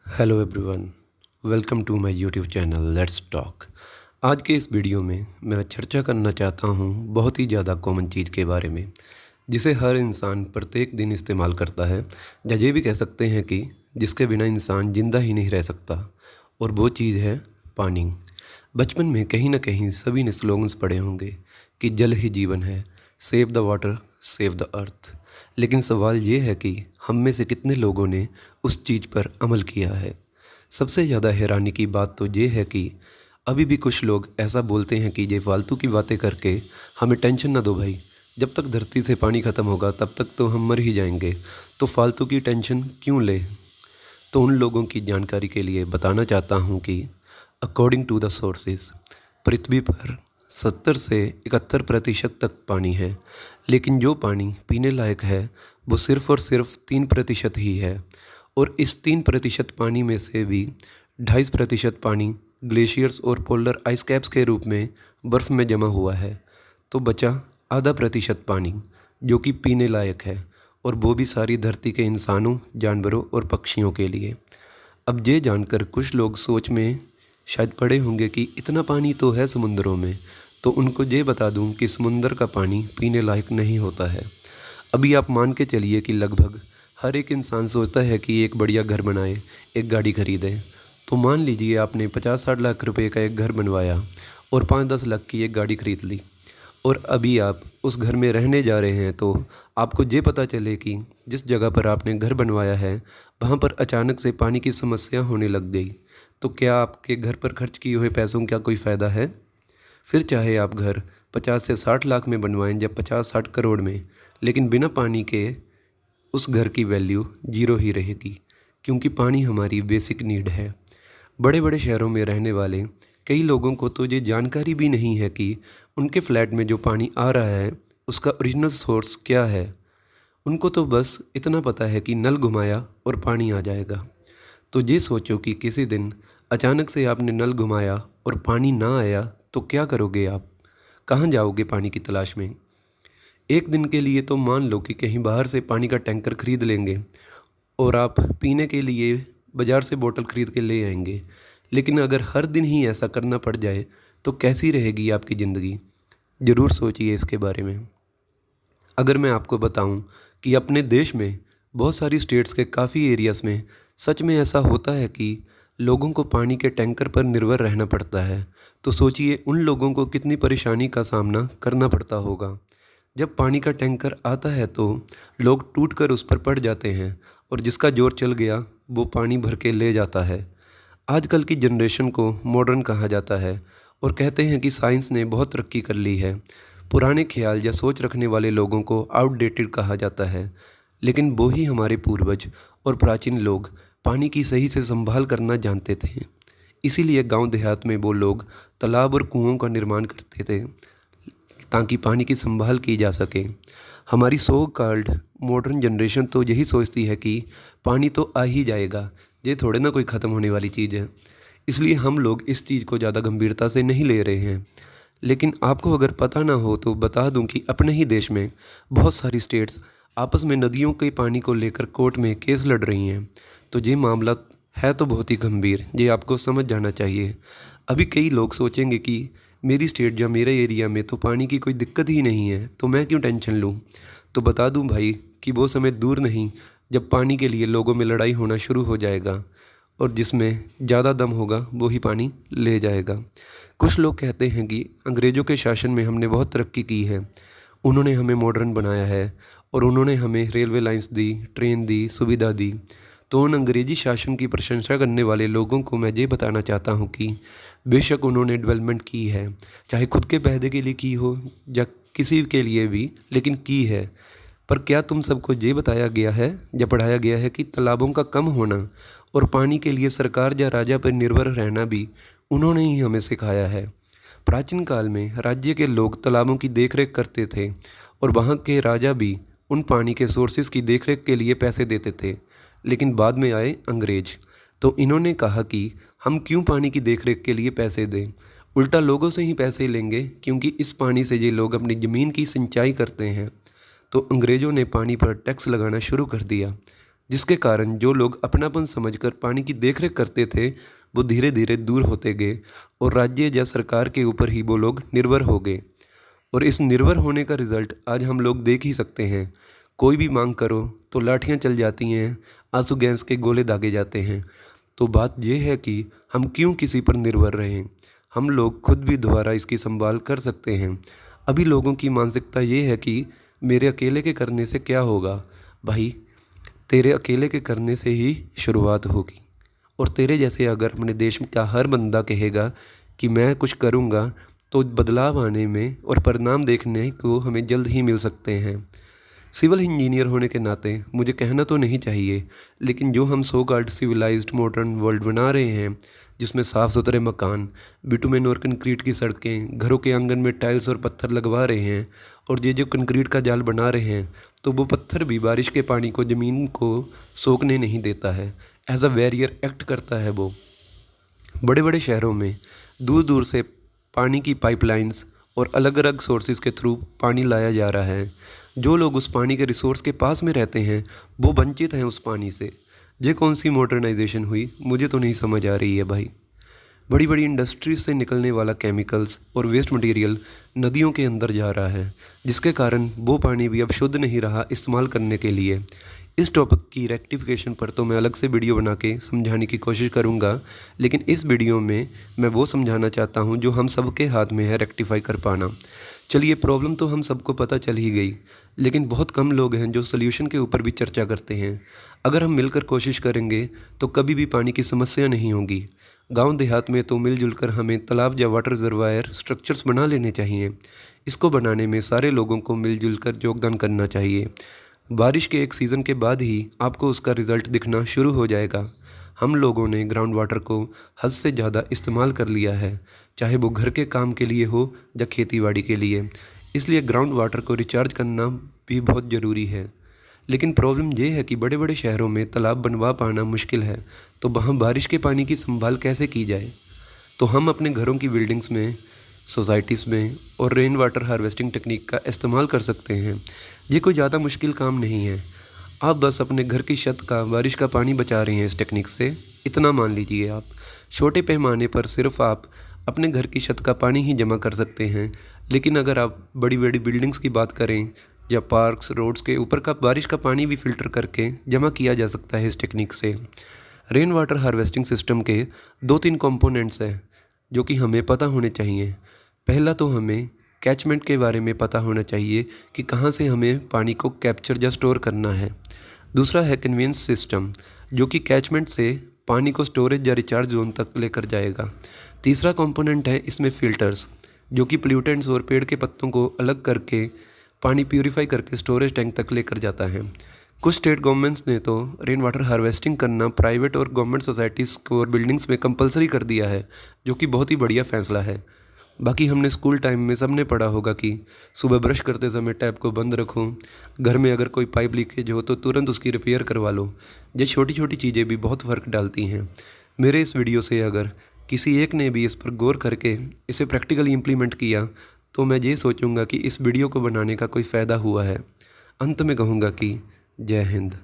Hello everyone, welcome to my YouTube channel let's talk. आज के इस वीडियो में मैं चर्चा करना चाहता हूँ बहुत ही ज़्यादा कॉमन चीज़ के बारे में, जिसे हर इंसान प्रत्येक दिन इस्तेमाल करता है, या ये भी कह सकते हैं कि जिसके बिना इंसान ज़िंदा ही नहीं रह सकता। और वो चीज़ है पानी। बचपन में कहीं ना कहीं सभी ने स्लोगन्स पढ़े होंगे कि जल ही जीवन है, save the water save the earth. लेकिन सवाल ये है कि हम में से कितने लोगों ने उस चीज़ पर अमल किया है। सबसे ज़्यादा हैरानी की बात तो ये है कि अभी भी कुछ लोग ऐसा बोलते हैं कि ये फालतू की बातें करके हमें टेंशन ना दो भाई, जब तक धरती से पानी ख़त्म होगा तब तक तो हम मर ही जाएंगे, तो फालतू की टेंशन क्यों ले। तो उन लोगों की जानकारी के लिए बताना चाहता हूँ कि अकॉर्डिंग टू द सोर्सेज पृथ्वी पर 70 से 71% तक पानी है, लेकिन जो पानी पीने लायक है वो सिर्फ़ और सिर्फ 3% ही है। और इस 3% पानी में से भी 2.5% पानी ग्लेशियर्स और पोलर आइस कैप्स के रूप में बर्फ़ में जमा हुआ है। तो बचा आधा प्रतिशत पानी जो कि पीने लायक है, और वो भी सारी धरती के इंसानों, जानवरों और पक्षियों के लिए। अब ये जानकर कुछ लोग सोच में शायद पड़े होंगे कि इतना पानी तो है समुद्रों में, तो उनको ये बता दूं कि समुंदर का पानी पीने लायक नहीं होता है। अभी आप मान के चलिए कि लगभग हर एक इंसान सोचता है कि एक बढ़िया घर बनाए, एक गाड़ी खरीदे। तो मान लीजिए आपने 50-60 लाख रुपए का एक घर बनवाया और 5-10 लाख की एक गाड़ी खरीद ली, और अभी आप उस घर में रहने जा रहे हैं, तो आपको ये पता चले कि जिस जगह पर आपने घर बनवाया है वहाँ पर अचानक से पानी की समस्या होने लग गई। तो क्या आपके घर पर खर्च किए हुए पैसों का कोई फ़ायदा है? फिर चाहे आप घर 50 से 60 लाख में बनवाएं या 50-60 करोड़ में, लेकिन बिना पानी के उस घर की वैल्यू जीरो ही रहेगी, क्योंकि पानी हमारी बेसिक नीड है। बड़े बड़े शहरों में रहने वाले कई लोगों को तो ये जानकारी भी नहीं है कि उनके फ्लैट में जो पानी आ रहा है उसका ओरिजिनल सोर्स क्या है। उनको तो बस इतना पता है कि नल घुमाया और पानी आ जाएगा। तो ये सोचो कि किसी दिन अचानक से आपने नल घुमाया और पानी ना आया, तो क्या करोगे आप? कहाँ जाओगे पानी की तलाश में? एक दिन के लिए तो मान लो कि कहीं बाहर से पानी का टैंकर खरीद लेंगे और आप पीने के लिए बाज़ार से बोतल खरीद के ले आएंगे। लेकिन अगर हर दिन ही ऐसा करना पड़ जाए तो कैसी रहेगी आपकी ज़िंदगी? ज़रूर सोचिए इसके बारे में। अगर मैं आपको बताऊं कि अपने देश में बहुत सारी स्टेट्स के काफ़ी एरियाज़ में सच में ऐसा होता है कि लोगों को पानी के टैंकर पर निर्भर रहना पड़ता है, तो सोचिए उन लोगों को कितनी परेशानी का सामना करना पड़ता होगा। जब पानी का टैंकर आता है तो लोग टूट कर उस पर पड़ जाते हैं, और जिसका जोर चल गया वो पानी भर के ले जाता है। आजकल की जनरेशन को मॉडर्न कहा जाता है और कहते हैं कि साइंस ने बहुत तरक्की कर ली है। पुराने ख्याल या सोच रखने वाले लोगों को आउटडेटेड कहा जाता है। लेकिन वो ही हमारे पूर्वज और प्राचीन लोग पानी की सही से संभाल करना जानते थे। इसीलिए गांव देहात में वो लोग तालाब और कुओं का निर्माण करते थे ताकि पानी की संभाल की जा सके। हमारी सो कॉल्ड मॉडर्न जनरेशन तो यही सोचती है कि पानी तो आ ही जाएगा, ये थोड़े ना कोई ख़त्म होने वाली चीज़ है। इसलिए हम लोग इस चीज़ को ज़्यादा गंभीरता से नहीं ले रहे हैं। लेकिन आपको अगर पता ना हो तो बता दूं कि अपने ही देश में बहुत सारी स्टेट्स आपस में नदियों के पानी को लेकर कोर्ट में केस लड़ रही हैं। तो ये मामला है तो बहुत ही गंभीर, ये आपको समझ जाना चाहिए। अभी कई लोग सोचेंगे कि मेरी स्टेट या मेरे एरिया में तो पानी की कोई दिक्कत ही नहीं है, तो मैं क्यों टेंशन लूँ। तो बता दूं भाई कि वो समय दूर नहीं जब पानी के लिए लोगों में लड़ाई होना शुरू हो जाएगा, और जिसमें ज़्यादा दम होगा वो ही पानी ले जाएगा। कुछ लोग कहते हैं कि अंग्रेज़ों के शासन में हमने बहुत तरक्की की है, उन्होंने हमें मॉडर्न बनाया है और उन्होंने हमें रेलवे लाइंस दी, ट्रेन दी, सुविधा दी। तो उन अंग्रेज़ी शासन की प्रशंसा करने वाले लोगों को मैं ये बताना चाहता हूँ कि बेशक उन्होंने डेवलपमेंट की है, चाहे खुद के फायदे के लिए की हो या किसी के लिए भी, लेकिन की है। पर क्या तुम सबको ये बताया गया है या पढ़ाया गया है कि तालाबों का कम होना और पानी के लिए सरकार या राजा पर निर्भर रहना भी उन्होंने ही हमें सिखाया है। प्राचीन काल में राज्य के लोग तालाबों की देखरेख करते थे, और वहाँ के राजा भी उन पानी के सोर्सेज की देखरेख के लिए पैसे देते थे। लेकिन बाद में आए अंग्रेज, तो इन्होंने कहा कि हम क्यों पानी की देखरेख के लिए पैसे दें, उल्टा लोगों से ही पैसे लेंगे, क्योंकि इस पानी से ये लोग अपनी ज़मीन की सिंचाई करते हैं। तो अंग्रेज़ों ने पानी पर टैक्स लगाना शुरू कर दिया, जिसके कारण जो लोग अपनापन समझकर पानी की देखरेख करते थे वो धीरे धीरे दूर होते गए और राज्य या सरकार के ऊपर ही वो लोग निर्भर हो गए। और इस निर्भर होने का रिज़ल्ट आज हम लोग देख ही सकते हैं। कोई भी मांग करो तो लाठियाँ चल जाती हैं, आंसू गैस के गोले दागे जाते हैं। तो बात यह है कि हम क्यों किसी पर निर्भर रहें। हम लोग खुद भी दोबारा इसकी संभाल कर सकते हैं। अभी लोगों की मानसिकता ये है कि मेरे अकेले के करने से क्या होगा। भाई, तेरे अकेले के करने से ही शुरुआत होगी। और तेरे जैसे अगर अपने देश का हर बंदा कहेगा कि मैं कुछ करूँगा, तो बदलाव आने में और परिणाम देखने को हमें जल्द ही मिल सकते हैं। सिविल इंजीनियर होने के नाते मुझे कहना तो नहीं चाहिए, लेकिन जो हम so called civilised modern world बना रहे हैं, जिसमें साफ़ सुथरे मकान, बिटुमेन और कंक्रीट की सड़कें, घरों के आंगन में टाइल्स और पत्थर लगवा रहे हैं, और ये जो कंक्रीट का जाल बना रहे हैं, तो वो पत्थर भी बारिश के पानी को ज़मीन को सोखने नहीं देता है, एज अ बैरियर एक्ट करता है वो। बड़े बड़े शहरों में दूर दूर से पानी की पाइपलाइंस और अलग अलग सोर्सेज के थ्रू पानी लाया जा रहा है। जो लोग उस पानी के रिसोर्स के पास में रहते हैं वो वंचित हैं उस पानी से। ये कौन सी मॉडर्नाइजेशन हुई, मुझे तो नहीं समझ आ रही है भाई। बड़ी बड़ी इंडस्ट्रीज से निकलने वाला केमिकल्स और वेस्ट मटेरियल नदियों के अंदर जा रहा है, जिसके कारण वो पानी भी अब शुद्ध नहीं रहा इस्तेमाल करने के लिए। इस टॉपिक की रेक्टिफिकेशन पर तो मैं अलग से वीडियो बना के समझाने की कोशिश करूंगा, लेकिन इस वीडियो में मैं वो समझाना चाहता हूं जो हम सबके हाथ में है रेक्टिफाई कर पाना। चलिए, प्रॉब्लम तो हम सबको पता चल ही गई, लेकिन बहुत कम लोग हैं जो सल्यूशन के ऊपर भी चर्चा करते हैं। अगर हम मिलकर कोशिश करेंगे तो कभी भी पानी की समस्या नहीं होगी। गांव देहात में तो मिलजुल कर हमें तालाब या वाटर रिजर्वायर स्ट्रक्चर्स बना लेने चाहिए। इसको बनाने में सारे लोगों को मिलजुल कर योगदान करना चाहिए। बारिश के एक सीज़न के बाद ही आपको उसका रिज़ल्ट दिखना शुरू हो जाएगा। हम लोगों ने ग्राउंड वाटर को हद से ज़्यादा इस्तेमाल कर लिया है, चाहे वो घर के काम के लिए हो या खेतीबाड़ी के लिए। इसलिए ग्राउंड वाटर को रिचार्ज करना भी बहुत ज़रूरी है। लेकिन प्रॉब्लम ये है कि बड़े बड़े शहरों में तालाब बनवा पाना मुश्किल है, तो वहाँ बारिश के पानी की संभाल कैसे की जाए। तो हम अपने घरों की बिल्डिंग्स में, सोसाइटीज़ में और रेन वाटर हार्वेस्टिंग टेक्निक का इस्तेमाल कर सकते हैं। ये कोई ज़्यादा मुश्किल काम नहीं है। आप बस अपने घर की छत का बारिश का पानी बचा रहे हैं इस टेक्निक से, इतना मान लीजिए आप। छोटे पैमाने पर सिर्फ आप अपने घर की छत का पानी ही जमा कर सकते हैं, लेकिन अगर आप बड़ी बड़ी बिल्डिंग्स की बात करें या पार्क्स, रोड्स के ऊपर का बारिश का पानी भी फ़िल्टर करके जमा किया जा सकता है इस टेक्निक से। रेन वाटर हार्वेस्टिंग सिस्टम के 2-3 कंपोनेंट्स हैं जो कि हमें पता होने चाहिए। पहला तो हमें कैचमेंट के बारे में पता होना चाहिए कि कहाँ से हमें पानी को कैप्चर या स्टोर करना है। दूसरा है कन्वेंस सिस्टम, जो कि कैचमेंट से पानी को स्टोरेज या रिचार्ज जोन तक लेकर जाएगा। तीसरा कंपोनेंट है इसमें फ़िल्टर्स, जो कि पोल्यूटेंट्स और पेड़ के पत्तों को अलग करके पानी प्यूरिफाई करके स्टोरेज टैंक तक लेकर जाता है। कुछ स्टेट गवर्नमेंट्स ने तो रेन वाटर हार्वेस्टिंग करना प्राइवेट और गवर्नमेंट सोसाइटीज़ को और बिल्डिंग्स में कंपलसरी कर दिया है, जो कि बहुत ही बढ़िया फैसला है। बाकी हमने स्कूल टाइम में सबने पढ़ा होगा कि सुबह ब्रश करते समय टैप को बंद रखो, घर में अगर कोई पाइप लीकेज हो तो तुरंत उसकी रिपेयर करवा लो। ये छोटी छोटी चीज़ें भी बहुत फ़र्क डालती हैं। मेरे इस वीडियो से अगर किसी एक ने भी इस पर गौर करके इसे प्रैक्टिकली इम्प्लीमेंट किया, तो मैं ये सोचूंगा कि इस वीडियो को बनाने का कोई फ़ायदा हुआ है। अंत में कहूँगा कि जय हिंद।